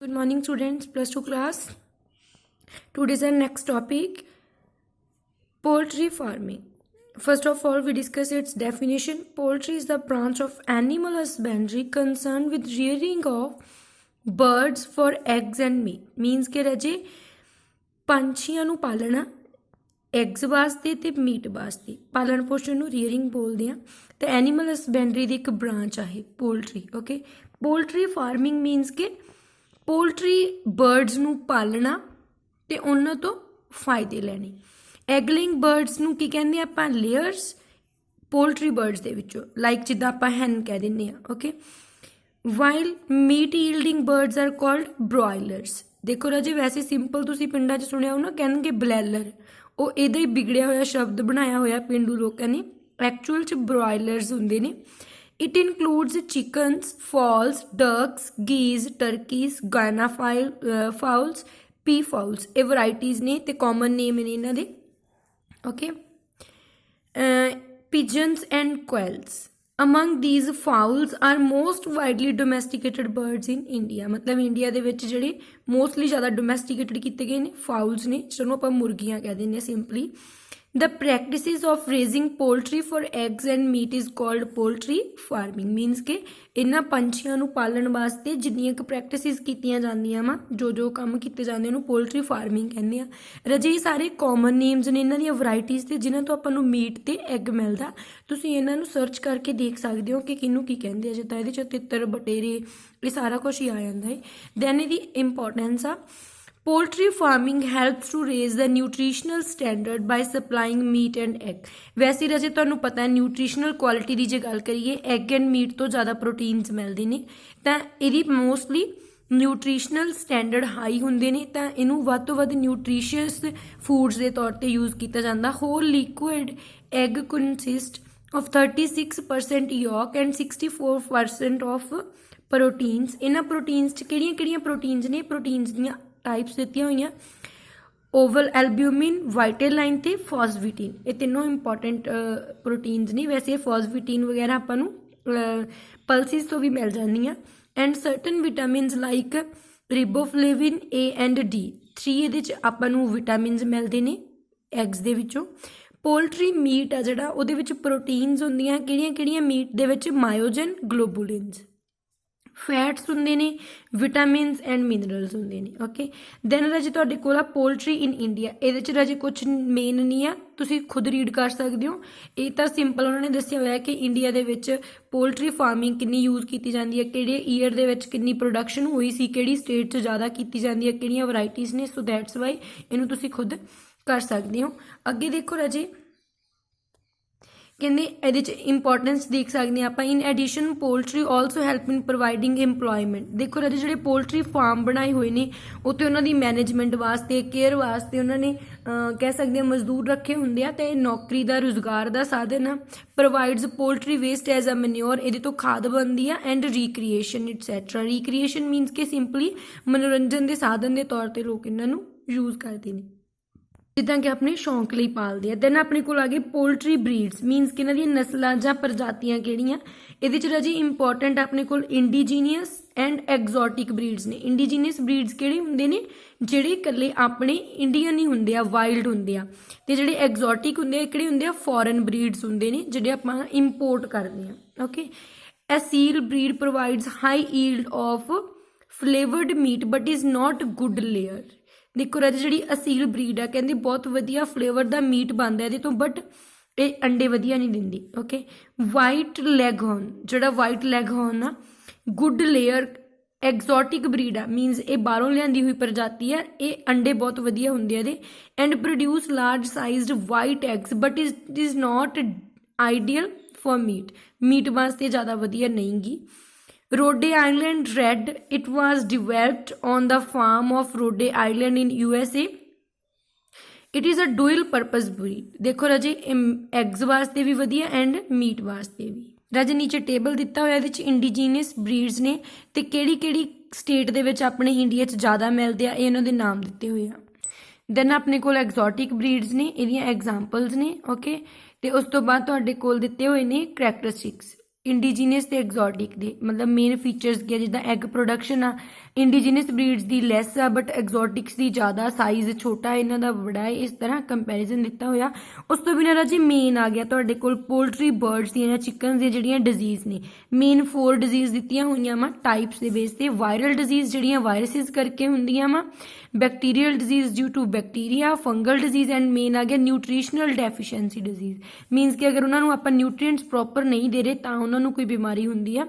Good morning, students. Plus 2 class. Today's our next topic, poultry farming. First of all, we discuss its definition. Poultry is the branch of animal husbandry concerned with rearing of birds for eggs and meat. Means कि रजे ਪੰਛੀਆਂ ਨੂੰ ਪਾਲਣਾ eggs ਵਾਸਤੇ ਤੇ meat ਵਾਸਤੇ ਪਾਲਣ ਪੋਸ਼ਣ ਨੂੰ ਰੀਅਰਿੰਗ ਬੋਲਦੇ ਆ ਤੇ ਐਨੀਮਲ ਹਸਬੈਂਡਰੀ ਦੀ ਇੱਕ ਬ੍ਰਾਂਚ ਆ ਇਹ poultry. Okay, poultry farming means ਕਿ ਪੋਲਟਰੀ ਬਰਡਸ ਨੂੰ ਪਾਲਣਾ ਤੇ ਉਹਨਾਂ ਤੋਂ ਫਾਇਦੇ ਲੈਣੇ। ਐਗਲਿੰਗ ਬਰਡਸ ਨੂੰ ਕੀ ਕਹਿੰਦੇ ਆਪਾਂ? ਲੇਅਰਸ। ਪੋਲਟਰੀ ਬਰਡਸ ਦੇ ਵਿੱਚੋਂ ਲਾਈਕ ਜਿੱਦਾਂ ਆਪਾਂ ਹੈਨ ਕਹਿ ਦਿੰਦੇ ਆ। Okay, while meat yielding birds are called broilers. ਦੇਖੋ ਰਾਜੇ, ਵੈਸੇ ਸਿੰਪਲ ਤੁਸੀਂ ਪਿੰਡਾਂ 'ਚ ਸੁਣਿਆ ਹੋ ਨਾ, ਕਹਿਣਗੇ ਬਲੈਲਰ, ਉਹ ਇਹਦਾ ਹੀ ਵਿਗੜਿਆ ਹੋਇਆ ਸ਼ਬਦ ਬਣਾਇਆ ਹੋਇਆ ਪੇਂਡੂ ਲੋਕਾਂ ਨੇ। ਐਕਚੁਅਲ 'ਚ ਬ੍ਰੋਇਲਰਸ ਹੁੰਦੇ ਨੇ। It includes chickens, fowls, ducks, geese, turkeys, Guyana fowls, pea fowls. ਇਹ varieties ਨੇ ਤੇ common name ਨੇ ਇਹਨਾਂ ਦੇ। Okay, pigeons and quails. Among these fowls are most widely domesticated birds in India. ਮਤਲਬ ਇੰਡੀਆ ਦੇ ਵਿੱਚ ਜਿਹੜੇ ਮੋਸਟਲੀ ਜ਼ਿਆਦਾ ਡੋਮੈਸਟੀਕੇਟਡ ਕੀਤੇ ਗਏ ਨੇ ਫਾਊਲਸ ਨੇ, ਜਿਹਨੂੰ ਆਪਾਂ ਮੁਰਗੀਆਂ ਕਹਿ ਦਿੰਦੇ ਹਾਂ simply. The practices of raising poultry for eggs and meat is called poultry farming. Means ਕਿ ਇਹਨਾਂ ਪੰਛੀਆਂ ਨੂੰ ਪਾਲਣ ਵਾਸਤੇ ਜਿੰਨੀਆਂ ਕੁ ਪ੍ਰੈਕਟਿਸਿਸ ਕੀਤੀਆਂ ਜਾਂਦੀਆਂ ਵਾ, ਜੋ ਕੰਮ ਕੀਤੇ ਜਾਂਦੇ ਉਹਨੂੰ ਪੋਲਟਰੀ ਫਾਰਮਿੰਗ ਕਹਿੰਦੇ ਆ। ਰਜੇ ਇਹ ਸਾਰੇ ਕਾਮਨ ਨੇਮਸ ਨੇ ਇਹਨਾਂ ਦੀਆਂ ਵਰਾਇਟੀਜ਼ ਤੇ ਜਿਨ੍ਹਾਂ ਤੋਂ ਆਪਾਂ ਨੂੰ ਮੀਟ ਤੇ ਐਗ ਮਿਲਦਾ। ਤੁਸੀਂ ਇਹਨਾਂ ਨੂੰ ਸਰਚ ਕਰਕੇ ਦੇਖ ਸਕਦੇ ਹੋ ਕਿ ਕਿਹਨੂੰ ਕੀ ਕਹਿੰਦੇ ਆ। ਜਿੱਦਾਂ ਇਹਦੇ 'ਚ ਤਿੱਤਰ, ਬਟੇਰੇ, ਇਹ ਸਾਰਾ ਕੁਛ ਹੀ ਆ ਜਾਂਦਾ ਹੈ। ਦੈਨ ਇਹਦੀ ਇੰਪੋਰਟੈਂਸ ਆ, poultry farming helps to raise the nutritional standard by supplying meat and egg. ਵੈਸੇ ਰਾਜੇ ਤੁਹਾਨੂੰ ਪਤਾ ਹੈ ਨਿਊਟ੍ਰੀਸ਼ਨਲ ਕੁਆਲਿਟੀ ਦੀ ਜੇ ਗੱਲ ਕਰੀਏ, ਐਗ ਐਂਡ ਮੀਟ ਤੋਂ ਜ਼ਿਆਦਾ ਪ੍ਰੋਟੀਨਸ ਮਿਲਦੇ ਨੇ, ਤਾਂ ਇਹਦੀ ਮੋਸਟਲੀ ਨਿਊਟ੍ਰੀਸ਼ਨਲ ਸਟੈਂਡਰਡ ਹਾਈ ਹੁੰਦੇ ਨੇ, ਤਾਂ ਇਹਨੂੰ ਵੱਧ ਤੋਂ ਵੱਧ ਨਿਊਟ੍ਰੀਸ਼ੀਅਸ ਫੂਡਸ ਦੇ ਤੌਰ 'ਤੇ ਯੂਜ਼ ਕੀਤਾ ਜਾਂਦਾ। Whole liquid egg consist of 36% yolk and 64% of proteins. ਇਹਨਾਂ ਪ੍ਰੋਟੀਨਸ 'ਚ ਕਿਹੜੀਆਂ ਪ੍ਰੋਟੀਨਸ ਨੇ? ਪ੍ਰੋਟੀਨਸ ਦੀਆਂ ਟਾਈਪਸ ਦਿੱਤੀਆਂ ਹੋਈਆਂ, ਓਵਲ ਐਲਬਿਊਮਿਨ, ਵਾਈਟੇਲਾਈਨ ਤੇ ਫੋਸਫੇਟਿਨ। ਇਹ ਤਿੰਨੋਂ ਇੰਪੋਰਟੈਂਟ ਪ੍ਰੋਟੀਨਸ ਨੇ। ਵੈਸੇ ਫੋਸਫੇਟਿਨ ਵਗੈਰਾ ਆਪਾਂ ਨੂੰ ਪਲਸਿਸ ਤੋਂ ਵੀ ਮਿਲ ਜਾਂਦੀਆਂ। And certain vitamins like riboflavin A and D 3 ਇਹਦੇ 'ਚ ਆਪਾਂ ਨੂੰ ਵਿਟਾਮਿਨਸ ਮਿਲਦੇ ਨੇ ਐਗਸ ਦੇ ਵਿੱਚੋਂ। ਪੋਲਟਰੀ ਮੀਟ ਆ ਜਿਹੜਾ, ਉਹਦੇ ਵਿੱਚ ਪ੍ਰੋਟੀਨਸ ਹੁੰਦੀਆਂ ਕਿਹੜੀਆਂ ਮੀਟ ਦੇ ਵਿੱਚ? ਮਾਇਓਜਨ, ਗਲੋਬੂਲਿਨਸ। ਫੈਟਸ ਹੁੰਦੇ ਨੇ, ਵਿਟਾਮਿਨਸ ਐਂਡ ਮਿਨਰਲਸ ਹੁੰਦੇ ਨੇ। ਓਕੇ, ਦੈਨ ਰਾਜੇ ਤੁਹਾਡੇ ਕੋਲ ਆ ਪੋਲਟਰੀ ਇਨ ਇੰਡੀਆ। ਇਹਦੇ 'ਚ ਰਾਜੇ ਕੁਛ ਮੇਨ ਨਹੀਂ ਆ, ਤੁਸੀਂ ਖੁਦ ਰੀਡ ਕਰ ਸਕਦੇ ਹੋ। ਇਹ ਤਾਂ ਸਿੰਪਲ ਉਹਨਾਂ ਨੇ ਦੱਸਿਆ ਹੋਇਆ ਕਿ ਇੰਡੀਆ ਦੇ ਵਿੱਚ ਪੋਲਟਰੀ ਫਾਰਮਿੰਗ ਕਿੰਨੀ ਯੂਜ਼ ਕੀਤੀ ਜਾਂਦੀ ਹੈ, ਕਿਹੜੇ ਈਅਰ ਦੇ ਵਿੱਚ ਕਿੰਨੀ ਪ੍ਰੋਡਕਸ਼ਨ ਹੋਈ ਸੀ, ਕਿਹੜੀ ਸਟੇਟ 'ਚ ਜ਼ਿਆਦਾ ਕੀਤੀ ਜਾਂਦੀ ਹੈ, ਕਿਹੜੀਆਂ ਵਰਾਇਟੀਜ਼ ਨੇ। ਸੋ ਦੈਟਸ ਵਾਈ ਇਹਨੂੰ ਤੁਸੀਂ ਖੁਦ ਕਰ ਸਕਦੇ ਹੋ। ਅੱਗੇ ਦੇਖੋ ਰਾਜੇ, ਕਹਿੰਦੇ ਇਹਦੇ 'ਚ ਇੰਪੋਰਟੈਂਸ ਦੇਖ ਸਕਦੇ ਹਾਂ ਆਪਾਂ। In addition poultry also help in providing employment. ਦੇਖੋ ਰਾਜੇ, ਜਿਹੜੇ ਪੋਲਟਰੀ ਫਾਰਮ ਬਣਾਏ ਹੋਏ ਨੇ ਉੱਥੇ ਉਹਨਾਂ ਦੀ ਮੈਨੇਜਮੈਂਟ ਵਾਸਤੇ, ਕੇਅਰ ਵਾਸਤੇ ਉਹਨਾਂ ਨੇ ਕਹਿ ਸਕਦੇ ਹਾਂ ਮਜ਼ਦੂਰ ਰੱਖੇ ਹੁੰਦੇ ਆ, ਅਤੇ ਨੌਕਰੀ ਦਾ, ਰੁਜ਼ਗਾਰ ਦਾ ਸਾਧਨ ਆ। ਪ੍ਰੋਵਾਈਡਸ ਪੋਲਟਰੀ ਵੇਸਟ ਐਜ਼ ਅ ਮੈਨਿਓਰ, ਇਹਦੇ ਤੋਂ ਖਾਦ ਬਣਦੀ ਆ। And recreation et cetera. Recreation means ਕਿ ਸਿੰਪਲੀ ਮਨੋਰੰਜਨ ਦੇ ਸਾਧਨ ਦੇ ਤੌਰ 'ਤੇ ਲੋਕ ਇਹਨਾਂ ਨੂੰ ਯੂਜ਼ ਕਰਦੇ ਨੇ, ਜਿੱਦਾਂ ਕਿ ਆਪਣੇ ਸ਼ੌਂਕ ਲਈ ਪਾਲਦੇ ਆ। ਦੈਨ ਆਪਣੇ ਕੋਲ ਆ ਗਏ ਪੋਲਟਰੀ ਬਰੀਡਸ। ਮੀਨਸ ਕਿ ਇਹਨਾਂ ਦੀਆਂ ਨਸਲਾਂ ਜਾਂ ਪ੍ਰਜਾਤੀਆਂ ਕਿਹੜੀਆਂ। ਇਹਦੇ 'ਚ ਰਾਜੀ ਇੰਪੋਰਟੈਂਟ ਆਪਣੇ ਕੋਲ ਇੰਡੀਜੀਨੀਅਸ ਐਂਡ ਐਗਜ਼ੋਟਿਕ ਬਰੀਡਸ ਨੇ। ਇੰਡੀਜੀਨੀਅਸ ਬਰੀਡਸ ਕਿਹੜੇ ਹੁੰਦੇ ਨੇ? ਜਿਹੜੇ ਇਕੱਲੇ ਆਪਣੇ ਇੰਡੀਅਨ ਹੀ ਹੁੰਦੇ ਆ, ਵਾਈਲਡ ਹੁੰਦੇ ਆ। ਅਤੇ ਜਿਹੜੇ ਐਗਜ਼ੋਟਿਕ ਹੁੰਦੇ ਆ, ਕਿਹੜੇ ਹੁੰਦੇ ਆ? ਫੋਰਨ ਬਰੀਡਸ ਹੁੰਦੇ ਨੇ, ਜਿਹੜੇ ਆਪਾਂ ਇੰਪੋਰਟ ਕਰਦੇ ਹਾਂ। Okay, Aseel breed provides high yield of flavoured meat but is not good layer. ਦੇਖੋ ਰਾਜੇ, ਜਿਹੜੀ ਅਸੀਲ ਬਰੀਡ ਆ ਕਹਿੰਦੇ ਬਹੁਤ ਵਧੀਆ ਫਲੇਵਰ ਦਾ ਮੀਟ ਬਣਦਾ ਇਹਦੇ ਤੋਂ, ਬਟ ਇਹ ਅੰਡੇ ਵਧੀਆ ਨਹੀਂ ਦਿੰਦੀ। ਓਕੇ, ਵਾਈਟ ਲੈਗਹੌਰਨ, ਜਿਹੜਾ ਵਾਈਟ ਲੈਗਹੌਰਨ ਆ, ਗੁੱਡ ਲੇਅਰ ਐਗਜ਼ੋਟਿਕ ਬਰੀਡ ਆ। ਮੀਨਸ ਇਹ ਬਾਹਰੋਂ ਲਿਆਂਦੀ ਹੋਈ ਪ੍ਰਜਾਤੀ ਆ, ਇਹ ਅੰਡੇ ਬਹੁਤ ਵਧੀਆ ਹੁੰਦੇ ਆ ਇਹਦੇ। And produce large sized white eggs but it is not ideal for meat ਵਾਸਤੇ ਜ਼ਿਆਦਾ ਵਧੀਆ ਨਹੀਂ ਗੀ। Rhode Island Red, it was developed on the farm of Rhode Island in USA. It is a dual purpose breed. ਦੇਖੋ ਰਾਜੇ, eggs ਵਾਸਤੇ ਵੀ ਵਧੀਆ and meat ਵਾਸਤੇ ਵੀ। ਰਾਜੇ ਨੀਚੇ ਟੇਬਲ ਦਿੱਤਾ ਹੋਇਆ, ਇਹਦੇ 'ਚ ਇੰਡੀਜੀਨੀਅਸ ਬਰੀਡਸ ਨੇ ਅਤੇ ਕਿਹੜੀ ਸਟੇਟ ਦੇ ਵਿੱਚ ਆਪਣੇ ਇੰਡੀਆ 'ਚ ਜ਼ਿਆਦਾ ਮਿਲਦੇ ਆ, ਇਹ ਇਹਨਾਂ ਦੇ ਨਾਮ ਦਿੱਤੇ ਹੋਏ ਆ। ਦੈਨ ਆਪਣੇ ਕੋਲ ਐਗਜ਼ੋਟਿਕ ਬਰੀਡਸ ਨੇ, ਇਹਦੀਆਂ ਐਗਜ਼ਾਮਪਲਸ ਨੇ। ਓਕੇ, ਅਤੇ ਉਸ ਤੋਂ ਬਾਅਦ ਤੁਹਾਡੇ ਕੋਲ ਦਿੱਤੇ ਹੋਏ ਨੇ ਕਰੈਕਟਰਿਸਟਿਕਸ। ਇੰਡੀਜੀਨੀਅਸ ਤੇ ਐਗਜ਼ੋਟਿਕ ਦੇ ਮਤਲਬ ਮੇਨ ਫੀਚਰਸ ਕੀ ਆ, ਜਿੱਦਾਂ ਐਗ ਪ੍ਰੋਡਕਸ਼ਨ ਆ, ਇੰਡੀਜੀਨਸ ਬਰੀਡਸ ਦੀ ਲੈਸ ਆ ਬਟ ਐਗਜ਼ੋਟਿਕਸ ਦੀ ਜ਼ਿਆਦਾ, ਸਾਈਜ਼ ਛੋਟਾ ਇਹਨਾਂ ਦਾ ਬੜਾ ਹੈ, ਇਸ ਤਰ੍ਹਾਂ ਕੰਪੈਰੀਜ਼ਨ ਦਿੱਤਾ ਹੋਇਆ। ਉਸ ਤੋਂ ਬਿਨਾਂ ਰਾਜੇ ਮੇਨ ਆ ਗਿਆ ਤੁਹਾਡੇ ਕੋਲ ਪੋਲਟਰੀ ਬਰਡਸ ਦੀਆਂ ਜਾਂ ਚਿਕਨਸ ਦੀਆਂ ਜਿਹੜੀਆਂ ਡਿਜ਼ੀਜ਼ ਨੇ, ਮੇਨ 4 ਡਿਜ਼ੀਜ਼ ਦਿੱਤੀਆਂ ਹੋਈਆਂ ਵਾ ਟਾਈਪਸ ਦੇ ਬੇਸ ਤੇ। ਵਾਇਰਲ ਡਿਜ਼ੀਜ਼ ਜਿਹੜੀਆਂ ਵਾਇਰਸਿਸ ਕਰਕੇ ਹੁੰਦੀਆਂ ਵਾ, bacterial disease due to bacteria, fungal disease and main ਆ ਗਿਆ ਨਿਊਟ੍ਰੀਸ਼ਨਲ ਡੈਫੀਸ਼ੀਐਂਸੀ ਡਿਜ਼ੀਜ਼, ਮੀਨਸ ਕਿ ਅਗਰ ਉਹਨਾਂ ਨੂੰ ਆਪਾਂ ਨਿਊਟ੍ਰੀਐਂਟਸ ਪ੍ਰੋਪਰ ਨਹੀਂ ਦੇ ਰਹੇ ਤਾਂ ਉਹਨਾਂ ਨੂੰ ਕੋਈ ਬਿਮਾਰੀ ਹੁੰਦੀ ਆ।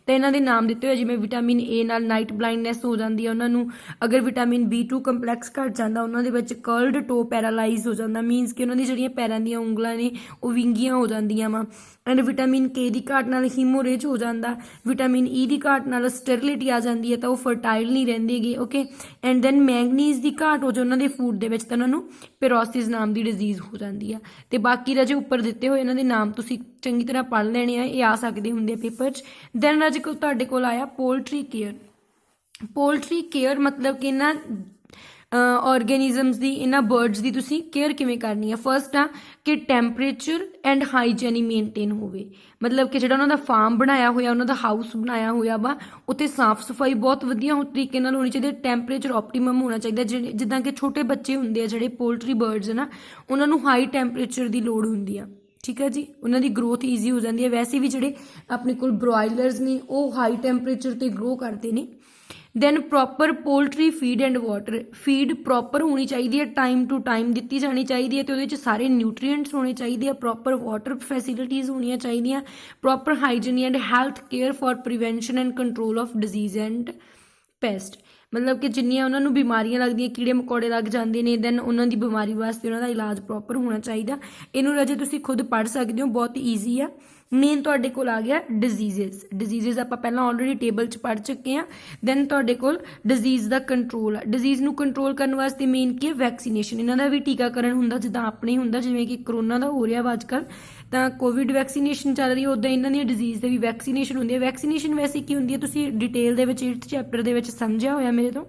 ਤੇ ਇਹਨਾਂ ਦੇ ਨਾਮ ਦਿੱਤੇ ਹੋਏ ਜਿਵੇਂ ਵਿਟਾਮਿਨ ਏ ਨਾਲ ਨਾਈਟ ਬਲਾਈਂਡਨੈਸ ਹੋ ਜਾਂਦੀ ਹੈ ਉਹਨਾਂ ਨੂੰ, ਅਗਰ ਵਿਟਾਮਿਨ B2 ਕੰਪਲੈਕਸ ਘੱਟ ਜਾਂਦਾ ਉਹਨਾਂ ਦੇ ਵਿੱਚ ਕਰਲਡ ਟੋ ਪੈਰਾਲਾਈਜ਼ ਹੋ ਜਾਂਦਾ, ਮੀਨਸ ਕਿ ਉਹਨਾਂ ਦੀ ਜਿਹੜੀਆਂ ਪੈਰਾਂ ਦੀਆਂ ਉਂਗਲਾਂ ਨੇ ਉਹ ਵਿੰਗੀਆਂ ਹੋ ਜਾਂਦੀਆਂ ਵਾ। ਐਂਡ ਵਿਟਾਮਿਨ K ਦੀ ਘਾਟ ਨਾਲ ਹੀਮੋਰੇਜ ਹੋ ਜਾਂਦਾ, ਵਿਟਾਮਿਨ E ਦੀ ਘਾਟ ਨਾਲ ਸਟੈਰਿਲਿਟੀ ਆ ਜਾਂਦੀ ਹੈ ਤਾਂ ਉਹ ਫਰਟਾਈਲ ਨਹੀਂ ਰਹਿੰਦੇਗੇ। ਓਕੇ, ਐਂਡ ਦੈਨ ਮੈਂਗਨੀਜ਼ ਦੀ ਘਾਟ ਹੋ ਜਾਏ ਉਹਨਾਂ ਦੇ ਫੂਡ ਦੇ ਵਿੱਚ ਤਾਂ ਉਹਨਾਂ ਨੂੰ ਪਿਰੋਸਿਸ ਨਾਮ ਦੀ ਡਿਜ਼ੀਜ਼ ਹੋ ਜਾਂਦੀ ਆ। ਤੇ ਬਾਕੀ ਰਾਜੇ ਉੱਪਰ ਦਿੱਤੇ ਹੋਏ ਇਹਨਾਂ ਦੇ ਨਾਮ ਤੁਸੀਂ ਚੰਗੀ ਤਰ੍ਹਾਂ ਪੜ੍ਹ ਲੈਣੇ ਆ, ਇਹ ਆ ਸਕਦੇ ਹੁੰਦੇ ਆ ਪੇਪਰ 'ਚ। ਦੈਨ ਰਾਜੇ ਕੋਲ ਤੁਹਾਡੇ ਕੋਲ ਆਇਆ ਪੋਲਟਰੀ ਕੇਅਰ। ਪੋਲਟਰੀ ਕੇਅਰ ਮਤਲਬ ਕਿ ਇਹਨਾਂ ਆਰਗੈਨਿਜ਼ਮਸ ਦੀ, ਇਹਨਾਂ ਬਰਡਸ ਦੀ ਤੁਸੀਂ ਕੇਅਰ ਕਿਵੇਂ ਕਰਨੀ ਆ। ਫਸਟ ਆ ਕਿ ਟੈਂਪਰੇਚਰ ਐਂਡ ਹਾਈਜੀਨ ਮੇਨਟੇਨ ਹੋਵੇ, ਮਤਲਬ ਕਿ ਜਿਹੜਾ ਉਹਨਾਂ ਦਾ ਫਾਰਮ ਬਣਾਇਆ ਹੋਇਆ, ਉਹਨਾਂ ਦਾ ਹਾਊਸ ਬਣਾਇਆ ਹੋਇਆ ਵਾ, ਉੱਥੇ ਸਾਫ਼ ਸਫਾਈ ਬਹੁਤ ਵਧੀਆ ਤਰੀਕੇ ਨਾਲ ਹੋਣੀ ਚਾਹੀਦੀ, ਟੈਂਪਰੇਚਰ ਆਪਟੀਮਮ ਹੋਣਾ ਚਾਹੀਦਾ। ਜਿੱਦਾਂ ਕਿ ਛੋਟੇ ਬੱਚੇ ਹੁੰਦੇ ਆ ਜਿਹੜੇ ਪੋਲਟਰੀ ਬਰਡਸ ਨਾ, ਉਹਨਾਂ ਨੂੰ ਹਾਈ ਟੈਂਪਰੇਚਰ ਦੀ ਲੋੜ ਹੁੰਦੀ ਆ, ਠੀਕ ਹੈ ਜੀ, ਉਹਨਾਂ ਦੀ ਗਰੋਥ ਈਜ਼ੀ ਹੋ ਜਾਂਦੀ ਹੈ। ਵੈਸੇ ਵੀ ਜਿਹੜੇ ਆਪਣੇ ਕੋਲ ਬਰੋਇਲਰਸ ਨੇ ਉਹ ਹਾਈ ਟੈਂਪਰੇਚਰ 'ਤੇ ਗਰੋ ਕਰਦੇ ਨੇ। Then proper poultry feed and water, feed proper ਹੋਣੀ ਚਾਹੀਦੀ ਹੈ, ਟਾਈਮ ਟੂ ਟਾਈਮ ਦਿੱਤੀ ਜਾਣੀ ਚਾਹੀਦੀ ਹੈ ਅਤੇ ਉਹਦੇ 'ਚ ਸਾਰੇ ਨਿਊਟਰੀਐਂਟਸ ਹੋਣੇ ਚਾਹੀਦੇ ਆ, ਪ੍ਰੋਪਰ ਵਾਟਰ ਫੈਸਿਲਿਟੀਜ਼ ਹੋਣੀਆਂ ਚਾਹੀਦੀਆਂ, proper hygiene and health care for prevention and control of disease and pest, ਮਤਲਬ ਕਿ ਜਿੰਨੀਆਂ ਉਹਨਾਂ ਨੂੰ ਬਿਮਾਰੀਆਂ ਲੱਗਦੀਆਂ, ਕੀੜੇ ਮਕੌੜੇ ਲੱਗ ਜਾਂਦੇ ਨੇ, ਦੈਨ ਉਹਨਾਂ ਦੀ ਬਿਮਾਰੀ ਵਾਸਤੇ ਉਹਨਾਂ ਦਾ ਇਲਾਜ ਪ੍ਰੋਪਰ ਹੋਣਾ ਚਾਹੀਦਾ। ਇਹਨੂੰ ਰਾਜੇ ਤੁਸੀਂ ਖੁਦ ਪੜ੍ਹ ਸਕਦੇ ਹੋ, ਬਹੁਤ ਈਜ਼ੀ ਆ। ਮੇਨ ਤੁਹਾਡੇ ਕੋਲ ਆ ਗਿਆ ਡਿਜ਼ੀਜ਼ਸ ਆਪਾਂ ਪਹਿਲਾਂ ਆਲਰੇਡੀ ਟੇਬਲ 'ਚ ਪੜ੍ਹ ਚੁੱਕੇ ਹਾਂ। ਦੈਨ ਤੁਹਾਡੇ ਕੋਲ ਡਿਜ਼ੀਜ਼ ਦਾ ਕੰਟਰੋਲ ਆ, ਡਿਜ਼ੀਜ਼ ਨੂੰ ਕੰਟਰੋਲ ਕਰਨ ਵਾਸਤੇ ਮੇਨ ਕੀ ਹੈ ਵੈਕਸੀਨੇਸ਼ਨ, ਇਹਨਾਂ ਦਾ ਵੀ ਟੀਕਾਕਰਨ ਹੁੰਦਾ ਜਿੱਦਾਂ ਆਪਣੇ ਹੁੰਦਾ, ਜਿਵੇਂ ਕਿ ਕਰੋਨਾ ਦਾ ਹੋ ਰਿਹਾ ਵਾ ਅੱਜ ਕੱਲ੍ਹ, ਤਾਂ ਕੋਵਿਡ ਵੈਕਸੀਨੇਸ਼ਨ ਚੱਲ ਰਹੀ ਹੈ, ਉੱਦਾਂ ਇਹਨਾਂ ਦੀਆਂ ਡਿਜ਼ੀਜ਼ ਦੇ ਵੀ ਵੈਕਸੀਨੇਸ਼ਨ ਹੁੰਦੀ ਹੈ। ਵੈਕਸੀਨੇਸ਼ਨ ਵੈਸੇ ਕੀ ਹੁੰਦੀ ਹੈ ਤੁਸੀਂ ਡਿਟੇਲ ਦੇ ਵਿੱਚ 8th ਚੈਪਟਰ ਦੇ ਵਿੱਚ ਸਮਝਿਆ ਹੋਇਆ ਮੇਰੇ ਤੋਂ।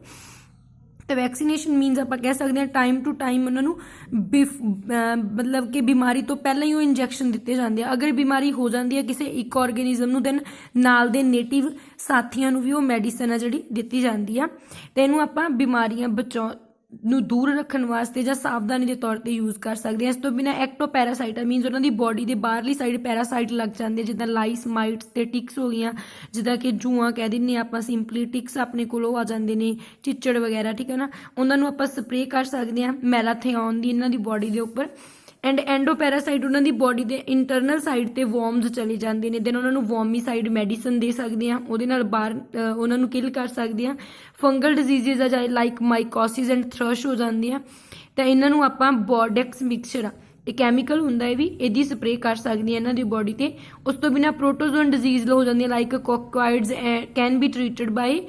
ਤਾਂ ਵੈਕਸੀਨੇਸ਼ਨ ਮੀਨਸ ਆਪਾਂ ਕਹਿ ਸਕਦੇ ਹਾਂ ਟਾਈਮ ਟੂ ਟਾਈਮ ਉਹਨਾਂ ਨੂੰ ਮਤਲਬ ਕਿ ਬਿਮਾਰੀ ਤੋਂ ਪਹਿਲਾਂ ਹੀ ਉਹ ਇੰਜੈਕਸ਼ਨ ਦਿੱਤੇ ਜਾਂਦੇ ਆ। ਅਗਰ ਬਿਮਾਰੀ ਹੋ ਜਾਂਦੀ ਹੈ ਕਿਸੇ ਇੱਕ ਆਰਗੈਨਿਜ਼ਮ ਨੂੰ, ਦੈਨ ਨਾਲ ਦੇ ਨੇਟਿਵ ਸਾਥੀਆਂ ਨੂੰ ਵੀ ਉਹ ਮੈਡੀਸਨ ਆ ਜਿਹੜੀ ਦਿੱਤੀ ਜਾਂਦੀ ਆ। ਅਤੇ ਇਹਨੂੰ ਆਪਾਂ ਬਿਮਾਰੀਆਂ ਨੂੰ ਦੂਰ ਰੱਖਣ ਵਾਸਤੇ ਜਾਂ ਸਾਵਧਾਨੀ ਦੇ ਤੌਰ 'ਤੇ ਯੂਜ਼ ਕਰ ਸਕਦੇ ਹਾਂ। ਇਸ ਤੋਂ ਬਿਨਾਂ ਐਕਟੋਪੈਰਾਸਾਈਟ ਮੀਨਸ ਉਹਨਾਂ ਦੀ ਬੋਡੀ ਦੇ ਬਾਹਰਲੀ ਸਾਈਡ ਪੈਰਾਸਾਈਟ ਲੱਗ ਜਾਂਦੇ, ਜਿੱਦਾਂ ਲਾਈਸ, ਮਾਈਟਸ ਅਤੇ ਟਿਕਸ ਹੋ ਗਈਆਂ, ਜਿੱਦਾਂ ਕਿ ਜੂਆਂ ਕਹਿ ਦਿੰਦੇ ਹਾਂ ਆਪਾਂ ਸਿੰਪਲੀ, ਟਿਕਸ ਆਪਣੇ ਕੋਲ ਉਹ ਆ ਜਾਂਦੇ ਨੇ, ਚਿੱਚੜ ਵਗੈਰਾ, ਠੀਕ ਹੈ ਨਾ, ਉਹਨਾਂ ਨੂੰ ਆਪਾਂ ਸਪਰੇਅ ਕਰ ਸਕਦੇ ਹਾਂ ਮੈਲਾਥਿਓਨ ਦੀ ਇਹਨਾਂ ਦੀ ਬੋਡੀ ਦੇ ਉੱਪਰ। ਐਂਡ ਐਂਡੋਪੈਰਾਸਾਈਟ ਉਹਨਾਂ ਦੀ ਬੋਡੀ ਦੇ ਇੰਟਰਨਲ ਸਾਈਡ 'ਤੇ ਵੋਰਮਸ ਚਲੇ ਜਾਂਦੇ ਨੇ, ਦੈਨ ਉਹਨਾਂ ਨੂੰ ਵੋਮੀਸਾਈਡ ਮੈਡੀਸਨ ਦੇ ਸਕਦੇ ਹਾਂ, ਉਹਦੇ ਨਾਲ ਬਾਹਰ ਉਹਨਾਂ ਨੂੰ ਕਿਲ ਕਰ ਸਕਦੇ ਹਾਂ। ਫੰਗਲ ਡਿਜ਼ੀਜ਼ਜ਼ ਆ ਜਾਏ ਲਾਈਕ ਮਾਈਕੋਸਿਸ ਐਂਡ ਥਰਸ਼ ਹੋ ਜਾਂਦੇ ਆ, ਤਾਂ ਇਹਨਾਂ ਨੂੰ ਆਪਾਂ ਬੋਰਡੈਕਸ ਮਿਕਸਚਰ ਆ, ਇਹ ਕੈਮੀਕਲ ਹੁੰਦਾ ਹੈ ਵੀ, ਇਹਦੀ ਸਪਰੇਅ ਕਰ ਸਕਦੀ ਹੈ ਇਹਨਾਂ ਦੀ ਬੋਡੀ 'ਤੇ। ਉਸ ਤੋਂ ਬਿਨਾਂ ਪ੍ਰੋਟੋਜ਼ੋਨ ਡਿਜ਼ੀਜ਼ ਹੋ ਜਾਂਦੀ ਹੈ like coccoids can be treated by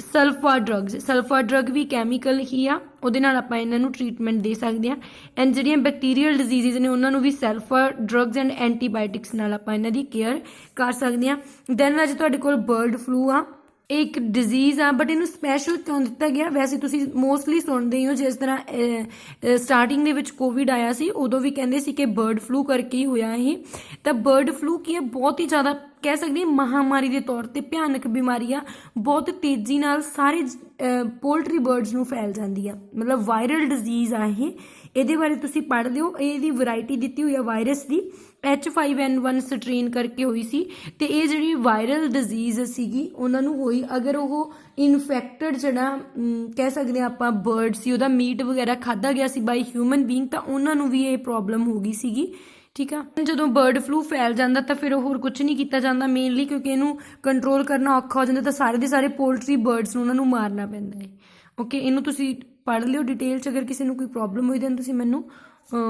sulphur drugs, sulphur drug ਵੀ ਕੈਮੀਕਲ ਹੀ ਆ, ਉਹਦੇ ਨਾਲ ਆਪਾਂ ਇਹਨਾਂ ਨੂੰ ਟਰੀਟਮੈਂਟ ਦੇ ਸਕਦੇ ਹਾਂ। ਐਂਡ ਜਿਹੜੀਆਂ ਬੈਕਟੀਰੀਅਲ ਡਿਜ਼ੀਜ਼ਜ਼ ਨੇ ਉਹਨਾਂ ਨੂੰ ਵੀ ਸਲਫਰ ਡਰੱਗਸ ਐਂਡ ਐਂਟੀਬਾਇਓਟਿਕਸ ਨਾਲ ਆਪਾਂ ਇਹਨਾਂ ਦੀ ਕੇਅਰ ਕਰ ਸਕਦੇ ਹਾਂ। ਦੈਨ ਅੱਜ ਤੁਹਾਡੇ ਕੋਲ ਬਰਡ ਫਲੂ ਆ, ਇਹ ਇੱਕ ਡਿਜ਼ੀਜ਼ ਆ ਬਟ ਇਹਨੂੰ ਸਪੈਸ਼ਲ ਕਿਉਂ ਦਿੱਤਾ ਗਿਆ, ਵੈਸੇ ਤੁਸੀਂ ਮੋਸਟਲੀ ਸੁਣਦੇ ਹੀ ਹੋ, ਜਿਸ ਤਰ੍ਹਾਂ ਸਟਾਰਟਿੰਗ ਦੇ ਵਿੱਚ ਕੋਵਿਡ ਆਇਆ ਸੀ ਉਦੋਂ ਵੀ ਕਹਿੰਦੇ ਸੀ ਕਿ ਬਰਡ ਫਲੂ ਕਰਕੇ ਹੀ ਹੋਇਆ ਇਹ। ਤਾਂ ਬਰਡ ਫਲੂ ਕੀ ਹੈ, ਬਹੁਤ ਹੀ ਜ਼ਿਆਦਾ ਕਹਿ ਸਕਦੇ ਹਾਂ ਮਹਾਮਾਰੀ ਦੇ ਤੌਰ 'ਤੇ ਭਿਆਨਕ ਬਿਮਾਰੀ ਆ, ਬਹੁਤ ਤੇਜ਼ੀ ਨਾਲ ਸਾਰੇ ਪੋਲਟਰੀ ਬਰਡਸ ਨੂੰ ਫੈਲ ਜਾਂਦੀ ਆ, ਮਤਲਬ ਵਾਇਰਲ ਡਿਜ਼ੀਜ਼ ਆ ਇਹ। ਇਹਦੇ ਬਾਰੇ ਤੁਸੀਂ ਪੜ੍ਹ ਲਿਓ, ਇਹਦੀ ਵੈਰਾਈਟੀ ਦਿੱਤੀ ਹੋਈ ਆ ਵਾਇਰਸ ਦੀ, H5N1 ਸਟ੍ਰੇਨ ਕਰਕੇ ਹੋਈ ਸੀ। ਅਤੇ ਇਹ ਜਿਹੜੀ ਵਾਇਰਲ ਡਿਜ਼ੀਜ਼ ਸੀਗੀ ਉਹਨਾਂ ਨੂੰ ਹੋਈ, ਅਗਰ ਉਹ ਇਨਫੈਕਟਡ ਜਿਹੜਾ ਕਹਿ ਸਕਦੇ ਹਾਂ ਆਪਾਂ ਬਰਡ ਸੀ, ਉਹਦਾ ਮੀਟ ਵਗੈਰਾ ਖਾਧਾ ਗਿਆ ਸੀ ਬਾਈ ਹਿਊਮਨ ਬੀਇੰਗ, ਤਾਂ ਉਹਨਾਂ ਨੂੰ ਵੀ ਇਹ ਪ੍ਰੋਬਲਮ ਹੋ ਗਈ ਸੀਗੀ, ਠੀਕ ਆ। ਜਦੋਂ ਬਰਡ ਫਲੂ ਫੈਲ ਜਾਂਦਾ ਤਾਂ ਫਿਰ ਹੋਰ ਕੁਝ ਨਹੀਂ ਕੀਤਾ ਜਾਂਦਾ ਮੇਨਲੀ, ਕਿਉਂਕਿ ਇਹਨੂੰ ਕੰਟਰੋਲ ਕਰਨਾ ਔਖਾ ਹੋ ਜਾਂਦਾ, ਤਾਂ ਸਾਰੇ ਦੇ ਸਾਰੇ ਪੋਲਟਰੀ ਬਰਡਸ ਨੂੰ ਉਹਨਾਂ ਨੂੰ ਮਾਰਨਾ ਪੈਂਦਾ ਹੈ। ਓਕੇ, ਇਹਨੂੰ ਤੁਸੀਂ ਪੜ੍ਹ ਲਿਓ ਡਿਟੇਲ 'ਚ, ਅਗਰ ਕਿਸੇ ਨੂੰ ਕੋਈ ਪ੍ਰੋਬਲਮ ਹੋਈ ਦੈਨ ਤੁਸੀਂ ਮੈਨੂੰ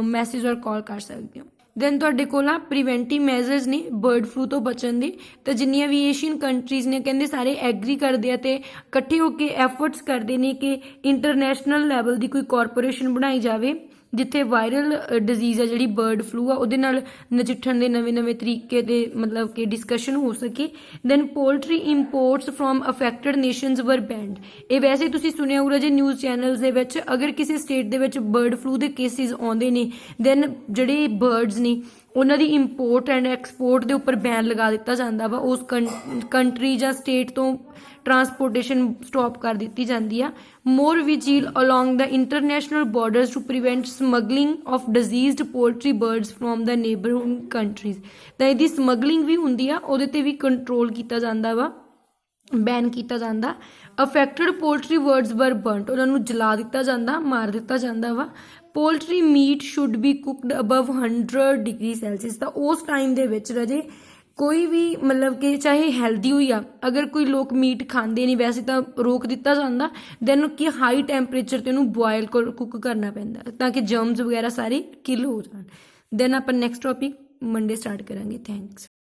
ਮੈਸੇਜ ਔਰ ਕਾਲ ਕਰ ਸਕਦੇ ਹੋ। ਦੈਨ ਤੁਹਾਡੇ ਕੋਲ ਆ ਪ੍ਰੀਵੈਂਟਿਵ ਮੈਜ਼ਰਸ ਨੇ ਬਰਡ ਫਲੂ ਤੋਂ ਬਚਣ ਦੇ, ਤਾਂ ਜਿੰਨੀਆਂ ਵੀ ਏਸ਼ੀਅਨ ਕੰਟਰੀਜ਼ ਨੇ ਕਹਿੰਦੇ ਸਾਰੇ ਐਗਰੀ ਕਰਦੇ ਆ ਅਤੇ ਇਕੱਠੇ ਹੋ ਕੇ ਐਫਰਟਸ ਕਰਦੇ ਨੇ ਕਿ ਇੰਟਰਨੈਸ਼ਨਲ ਲੈਵਲ ਦੀ ਕੋਈ ਕਾਰਪੋਰੇਸ਼ਨ ਬਣਾਈ ਜਾਵੇ ਜਿੱਥੇ ਵਾਇਰਲ ਡਿਜ਼ੀਜ਼ ਆ ਜਿਹੜੀ ਬਰਡ ਫਲੂ ਆ ਉਹਦੇ ਨਾਲ ਨਜਿੱਠਣ ਦੇ ਨਵੇਂ ਤਰੀਕੇ ਦੇ ਮਤਲਬ ਕਿ ਡਿਸਕਸ਼ਨ ਹੋ ਸਕੇ। Then poultry imports from affected nations were banned, ਇਹ ਵੈਸੇ ਤੁਸੀਂ ਸੁਣਿਆ ਹੋਊਗਾ ਜੇ ਨਿਊਜ਼ ਚੈਨਲਸ ਦੇ ਵਿੱਚ, ਅਗਰ ਕਿਸੇ ਸਟੇਟ ਦੇ ਵਿੱਚ ਬਰਡ ਫਲੂ ਦੇ ਕੇਸਿਸ ਆਉਂਦੇ ਨੇ ਦੈਨ ਜਿਹੜੇ ਬਰਡਸ ਨੇ ਉਹਨਾਂ ਦੀ ਇੰਪੋਰਟ ਐਂਡ ਐਕਸਪੋਰਟ ਦੇ ਉੱਪਰ ਬੈਨ ਲਗਾ ਦਿੱਤਾ ਜਾਂਦਾ ਵਾ, ਉਸ ਕੰਟਰੀ ਜਾਂ ਸਟੇਟ ਤੋਂ ਟਰਾਂਸਪੋਰਟੇਸ਼ਨ ਸਟਾਪ ਕਰ ਦਿੱਤੀ ਜਾਂਦੀ ਆ। More vigil along the international borders to prevent smuggling of diseased poultry birds from the neighbourhood countries. ਤਾਂ ਇਹਦੀ ਸਮਗਲਿੰਗ ਵੀ ਹੁੰਦੀ ਆ, ਉਹਦੇ 'ਤੇ ਵੀ ਕੰਟਰੋਲ ਕੀਤਾ ਜਾਂਦਾ ਵਾ, ਬੈਨ ਕੀਤਾ ਜਾਂਦਾ। ਅਫੈਕਟਡ ਪੋਲਟਰੀ ਬਰਡਸ ਵਰ ਬਰਨਟ, ਉਹਨਾਂ ਨੂੰ ਜਲਾ ਦਿੱਤਾ ਜਾਂਦਾ, ਮਾਰ ਦਿੱਤਾ ਜਾਂਦਾ ਵਾ। Poultry meat should be cooked above 100 degree Celsius. ਤਾਂ ਉਸ ਟਾਈਮ ਦੇ ਵਿੱਚ ਰਾਜੇ ਕੋਈ ਵੀ ਮਤਲਬ ਕਿ ਚਾਹੇ ਹੈਲਦੀ ਹੋਈ ਆ, ਅਗਰ ਕੋਈ ਲੋਕ ਮੀਟ ਖਾਂਦੇ ਨਹੀਂ ਵੈਸੇ ਤਾਂ ਰੋਕ ਦਿੱਤਾ ਜਾਂਦਾ, ਦੈਨ ਕਿ ਹਾਈ ਟੈਂਪਰੇਚਰ 'ਤੇ ਉਹਨੂੰ ਬੋਇਲ ਕੁੱਕ ਕਰਨਾ ਪੈਂਦਾ ਤਾਂ ਕਿ ਜਰਮਸ ਵਗੈਰਾ ਸਾਰੇ ਕਿਲ ਹੋ ਜਾਣ। ਦੈਨ ਆਪਾਂ ਨੈਕਸਟ ਟੌਪਿਕ ਮੰਡੇ ਸਟਾਰਟ ਕਰਾਂਗੇ। ਥੈਂਕਸ।